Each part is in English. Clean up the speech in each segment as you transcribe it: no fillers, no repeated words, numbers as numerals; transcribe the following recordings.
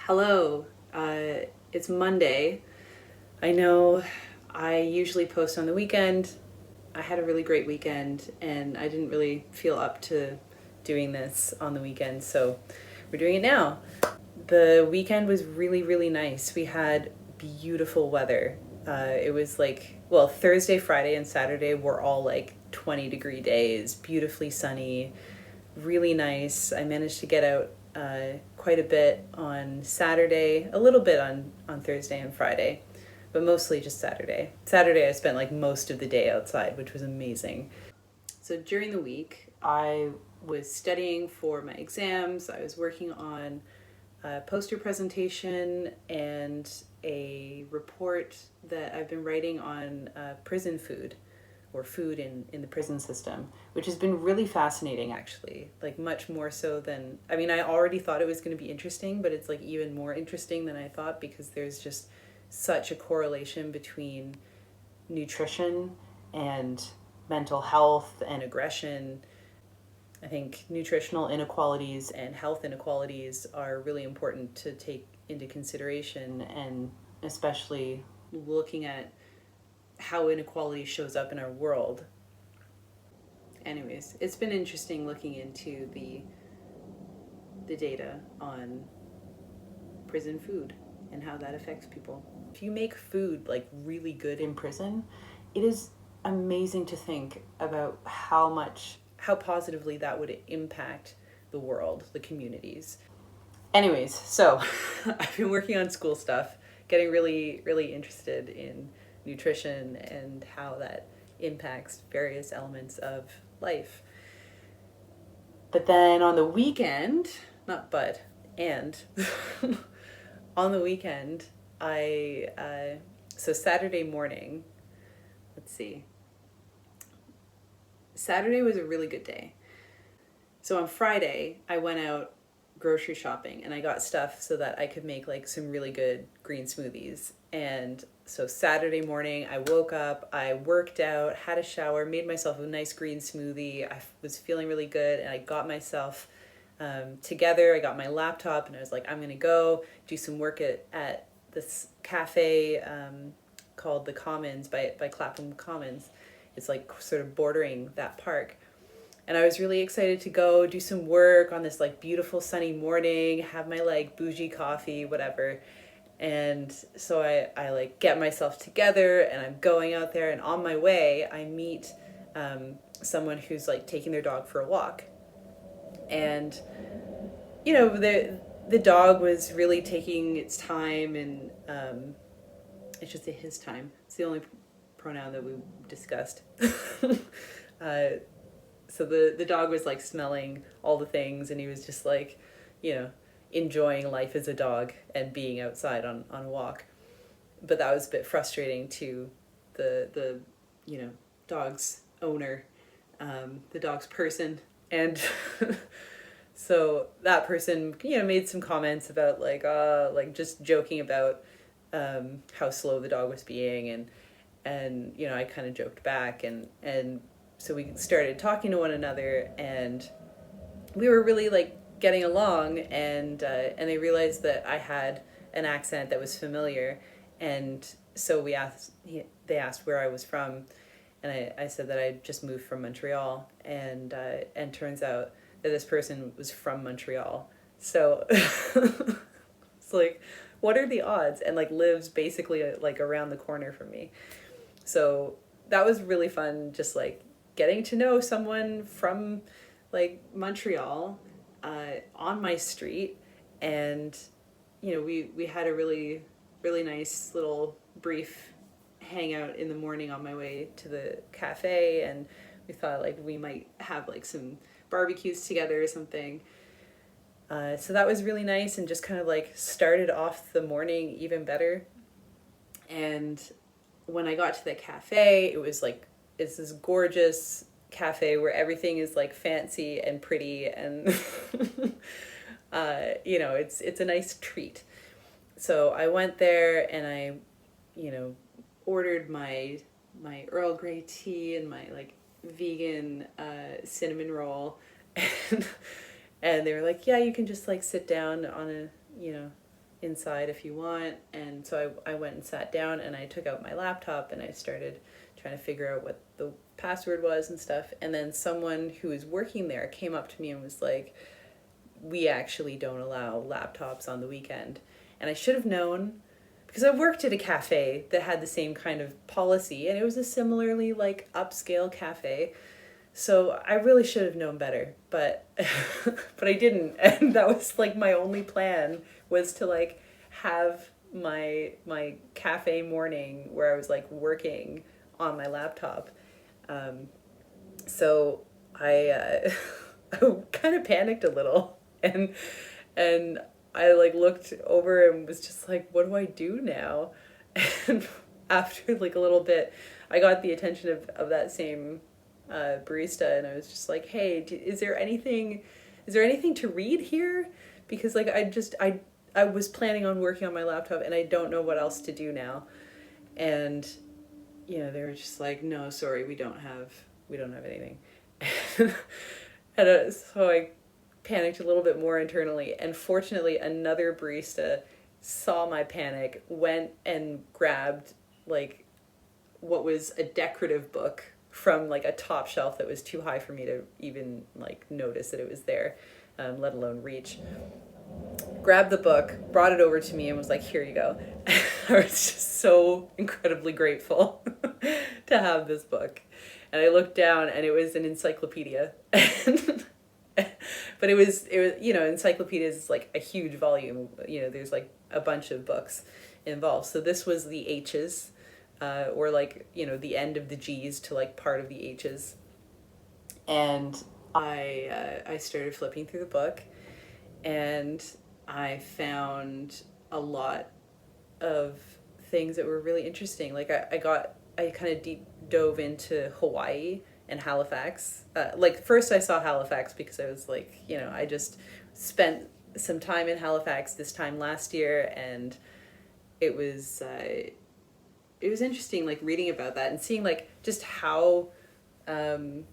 Hello, it's Monday. I know I usually post on the weekend. I had a really great weekend and I didn't really feel up to doing this on the weekend, so we're doing it now. The weekend was really, really nice. We had beautiful weather. It was Thursday, Friday, and Saturday were all like 20-degree days, beautifully sunny, really nice. I managed to get out quite a bit on Saturday, a little bit on Thursday and Friday, but mostly just Saturday. Saturday, I spent like most of the day outside, which was amazing. So during the week, I was studying for my exams. I was working on a poster presentation and a report that I've been writing on prison food or food in the prison system, which has been really fascinating actually. Like much more so than, I mean, I already thought it was going to be interesting, but it's like even more interesting than I thought because there's just such a correlation between nutrition and mental health and aggression. I think nutritional inequalities and health inequalities are really important to take into consideration, and especially looking at how inequality shows up in our world. Anyways, it's been interesting looking into the data on prison food and how that affects people. If you make food like really good in prison, it is amazing to think about how positively that would impact the world, the communities. Anyways, so I've been working on school stuff, getting really, really interested in nutrition and how that impacts various elements of life. But then on the weekend, not but, and on the weekend, so Saturday morning, let's see, Saturday was a really good day. So on Friday, I went out grocery shopping and I got stuff so that I could make like some really good green smoothies. And so Saturday morning, I woke up, I worked out, had a shower, made myself a nice green smoothie. I was feeling really good and I got myself together. I got my laptop and I was like, I'm going to go do some work at this cafe called The Commons by Clapham Commons. It's like sort of bordering that park. And I was really excited to go do some work on this like beautiful sunny morning, have my like bougie coffee, whatever. And so I like get myself together and I'm going out there, and on my way I meet someone who's like taking their dog for a walk. And the dog was really taking its time, and I should say his time. It's the only pronoun that we discussed. uh, so the dog was like smelling all the things, and he was just like, enjoying life as a dog and being outside on a walk. But that was a bit frustrating to the dog's owner, the dog's person. And so that person, made some comments about like just joking about how slow the dog was being, and I kind of joked back, and so we started talking to one another, and we were really like getting along, and they realized that I had an accent that was familiar, and so they asked where I was from, and I said that I just moved from Montreal, and turns out that this person was from Montreal. So it's like, what are the odds? And like lives basically like around the corner from me. So that was really fun, just like getting to know someone from like Montreal on my street. And we had a really, really nice little brief hangout in the morning on my way to the cafe, and we thought like we might have like some barbecues together or something. So that was really nice and just kind of like started off the morning even better. And when I got to the cafe, it's this gorgeous cafe where everything is like fancy and pretty, and it's a nice treat. So I went there and I ordered my Earl Grey tea and my like vegan cinnamon roll, and they were like, yeah, you can just like sit down on a inside if you want. And so I went and sat down and I took out my laptop and I started trying to figure out what the password was and stuff. And then someone who was working there came up to me and was like, we actually don't allow laptops on the weekend. And I should have known, because I worked at a cafe that had the same kind of policy, and it was a similarly like upscale cafe. So I really should have known better, but but I didn't. And that was like my only plan, was to like have my cafe morning where I was like working on my laptop. So I I kind of panicked a little, and I like looked over and was just like, what do I do now? And after like a little bit, I got the attention of that same barista, and I was just like, hey, is there anything to read here? Because like I was planning on working on my laptop and I don't know what else to do now. And you know, they were just like, no, sorry, we don't have anything. And so I panicked a little bit more internally, and fortunately another barista saw my panic, went and grabbed like what was a decorative book from like a top shelf that was too high for me to even like notice that it was there, let alone reach. Grabbed the book, brought it over to me, and was like, here you go. I was just so incredibly grateful to have this book. And I looked down and it was an encyclopedia. But it was, you know, encyclopedias is like a huge volume. You know, there's like a bunch of books involved. So this was the H's, or like, you know, the end of the G's to like part of the H's. And I started flipping through the book, and I found a lot of things that were really interesting. Like I kind of deep dove into Hawaii and Halifax. Like first I saw Halifax because I was like, you know, I just spent some time in Halifax this time last year, and it was interesting like reading about that and seeing like just how well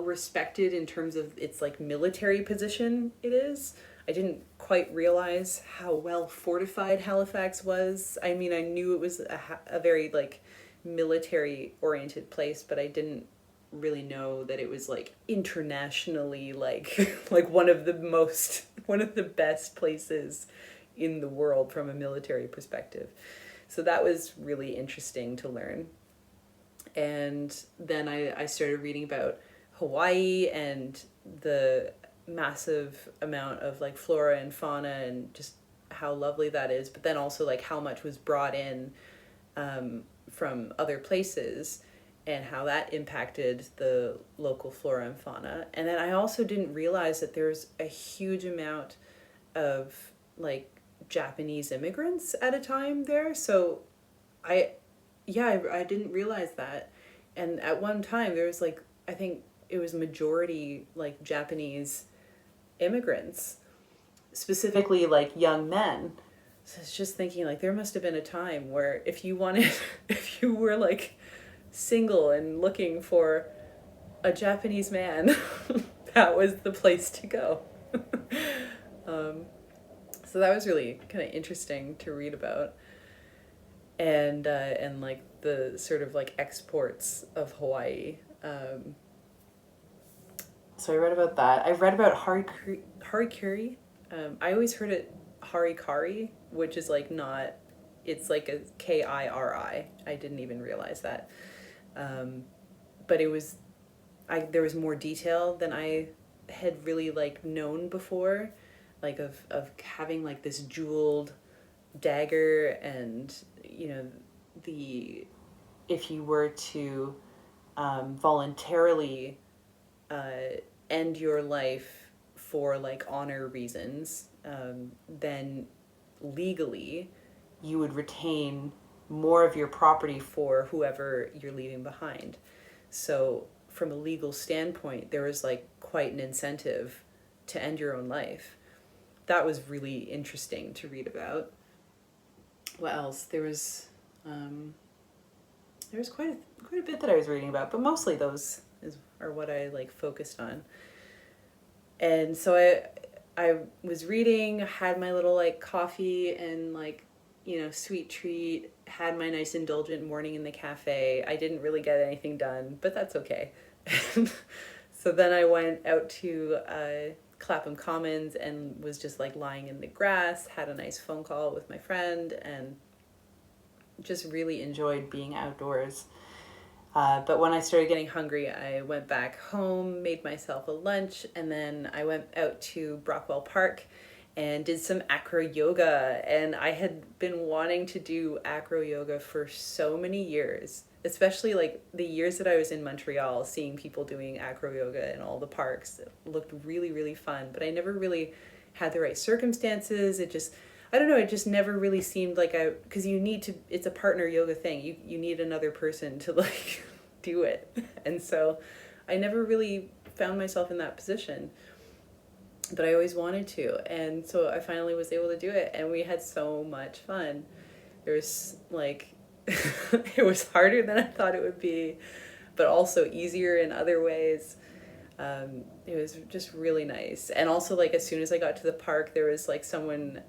respected in terms of its like military position it is. I didn't quite realize how well fortified Halifax was. I mean, I knew it was a very like military oriented place, but I didn't really know that it was like internationally like like one of the best places in the world from a military perspective. So that was really interesting to learn. And then I started reading about Hawaii and the massive amount of like flora and fauna and just how lovely that is, but then also like how much was brought in from other places and how that impacted the local flora and fauna. And then I also didn't realize that there's a huge amount of like Japanese immigrants at a time there. So I didn't realize that. And at one time there was like, I think it was majority like Japanese immigrants, specifically like young men. So I was just thinking like there must have been a time where if you were like single and looking for a Japanese man, that was the place to go. So that was really kind of interesting to read about. And like the sort of like exports of Hawaii. So I read about that. I read about harikiri. I always heard it harikari, which is like not, it's like a Kiri. I didn't even realize that. But it was, there was more detail than I had really like known before, like of having like this jeweled dagger, and you know, if you were to voluntarily end your life for like honor reasons, then legally you would retain more of your property for whoever you're leaving behind. So from a legal standpoint, there was like quite an incentive to end your own life. That was really interesting to read about. What else? There was quite a bit that I was reading about, but mostly those are what I like focused on. And so I was reading, had my little like coffee and like, sweet treat, had my nice indulgent morning in the cafe. I didn't really get anything done, but that's okay. So then I went out to Clapham Commons and was just like lying in the grass, had a nice phone call with my friend, and just really enjoyed being outdoors. But when I started getting hungry, I went back home, made myself a lunch, and then I went out to Brockwell Park and did some acro yoga. And I had been wanting to do acro yoga for so many years, especially like the years that I was in Montreal, seeing people doing acro yoga in all the parks. It looked really, really fun, but I never really had the right circumstances. I don't know, it just never really seemed like because it's a partner yoga thing. You need another person to like do it. And so I never really found myself in that position, but I always wanted to. And so I finally was able to do it, and we had so much fun. There was like, it was harder than I thought it would be, but also easier in other ways. It was just really nice. And also, like, as soon as I got to the park, there was like someone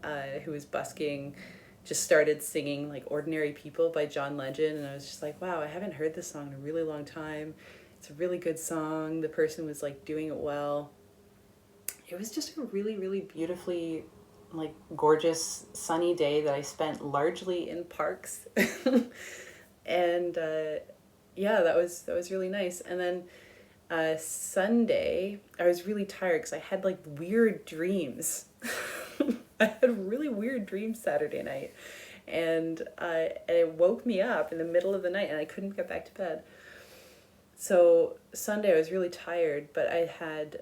who was busking just started singing like Ordinary People by John Legend, and I was just like, wow, I haven't heard this song in a really long time. It's a really good song. The person was like doing it well. It was just a really, really beautifully like gorgeous sunny day that I spent largely in parks. And yeah, that was really nice. And then Sunday, I was really tired because I had like weird dreams. I had really weird dreams Saturday night, and it woke me up in the middle of the night, and I couldn't get back to bed. So Sunday, I was really tired, but I had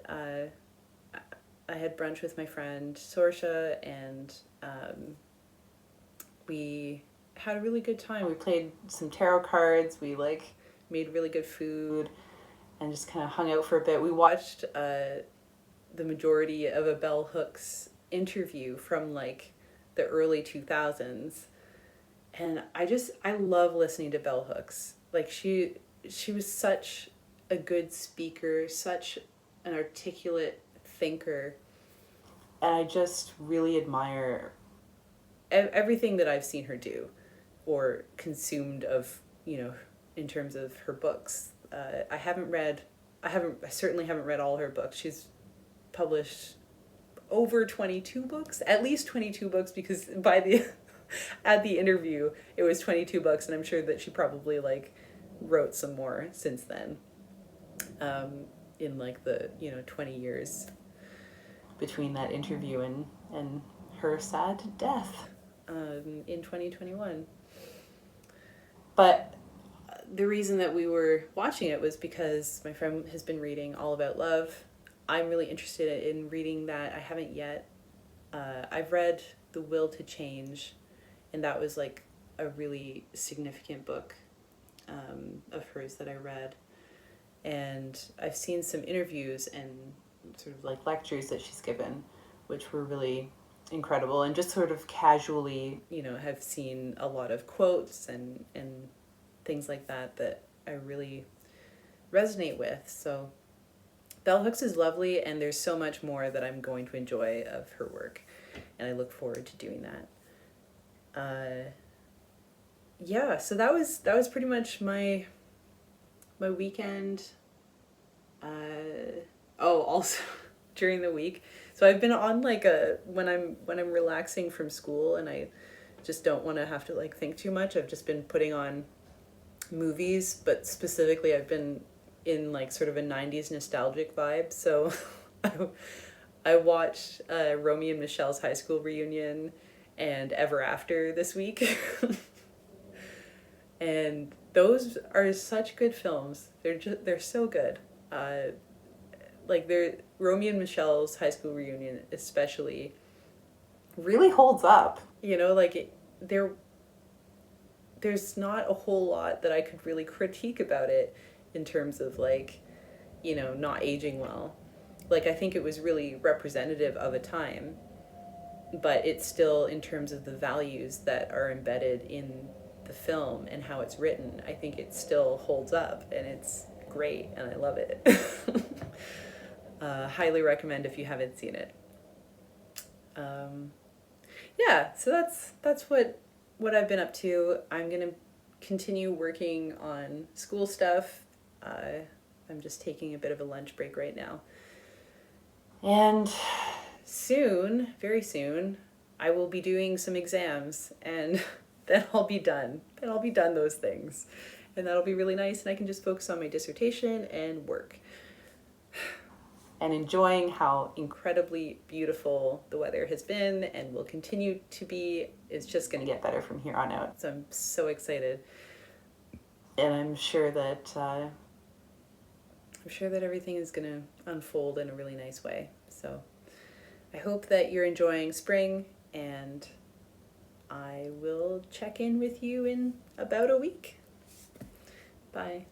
brunch with my friend Sorsha, and we had a really good time. We played some tarot cards. We like made really good food and just kind of hung out for a bit. We watched the majority of a Bell Hooks interview from like the early 2000s, and I love listening to Bell Hooks. Like she was such a good speaker, such an articulate thinker, and I just really admire everything that I've seen her do or consumed of, in terms of her books. I certainly haven't read all her books. She's published over 22 books, at least 22 books, because at the interview, it was 22 books, and I'm sure that she probably like wrote some more since then, in like the, 20 years between that interview and her sad death, in 2021. But the reason that we were watching it was because my friend has been reading All About Love. I'm really interested in reading that. I haven't yet. I've read The Will to Change, and that was like a really significant book of hers that I read. And I've seen some interviews and sort of like lectures that she's given, which were really incredible, and just sort of casually, have seen a lot of quotes and things like that I really resonate with. So Bell Hooks is lovely, and there's so much more that I'm going to enjoy of her work, and I look forward to doing that. Yeah, so that was pretty much my weekend. Also during the week. So I've been on like when I'm relaxing from school and I just don't want to have to like think too much, I've just been putting on movies, but specifically I've been in like sort of a 90s nostalgic vibe. So I watched Romy and Michelle's high school reunion and Ever After this week. And those are such good films. They're so good. Like Romy and Michelle's high school reunion especially really holds up. Like there's not a whole lot that I could really critique about it in terms of like, not aging well. Like I think it was really representative of a time, but it's still, in terms of the values that are embedded in the film and how it's written, I think it still holds up, and it's great, and I love it. Highly recommend if you haven't seen it. Yeah, so that's what I've been up to. I'm gonna continue working on school stuff. I'm just taking a bit of a lunch break right now. And soon, very soon, I will be doing some exams, and then I'll be done. Then I'll be done those things. And that'll be really nice, and I can just focus on my dissertation and work. And enjoying how incredibly beautiful the weather has been and will continue to be. It's just going to get better from here on out. So I'm so excited. And I'm sure that everything is going to unfold in a really nice way. So I hope that you're enjoying spring, and I will check in with you in about a week. Bye.